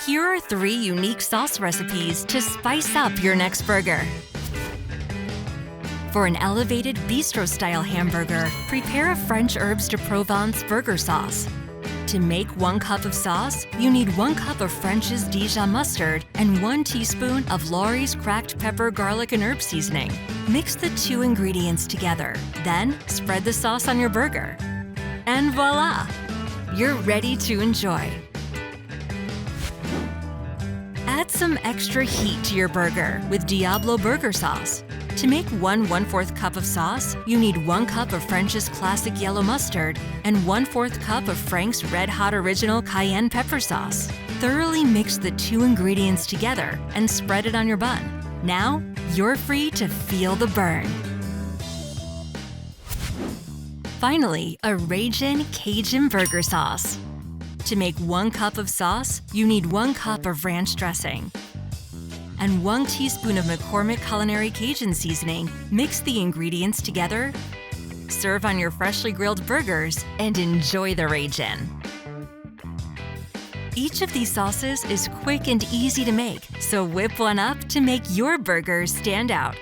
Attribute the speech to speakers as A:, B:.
A: Here are 3 unique sauce recipes to spice up your next burger. For an elevated bistro-style hamburger, prepare a French herbs de Provence burger sauce. To make 1 cup of sauce, you need 1 cup of French's Dijon mustard and 1 teaspoon of Laurie's cracked pepper, garlic, and herb seasoning. Mix the 2 ingredients together, then spread the sauce on your burger. And voila! You're ready to enjoy. Add some extra heat to your burger with Diablo burger sauce. To make 1/4 cup of sauce, you need 1 cup of French's classic yellow mustard and 1/4 cup of Frank's Red Hot Original Cayenne pepper sauce. Thoroughly mix the 2 ingredients together and spread it on your bun. Now, you're free to feel the burn. Finally, a Ragin Cajun burger sauce. To make 1 cup of sauce, you need 1 cup of ranch dressing and 1 teaspoon of McCormick Culinary Cajun seasoning. Mix the ingredients together, serve on your freshly grilled burgers, and enjoy the Ragin. Each of these sauces is quick and easy to make, so whip one up to make your burgers stand out.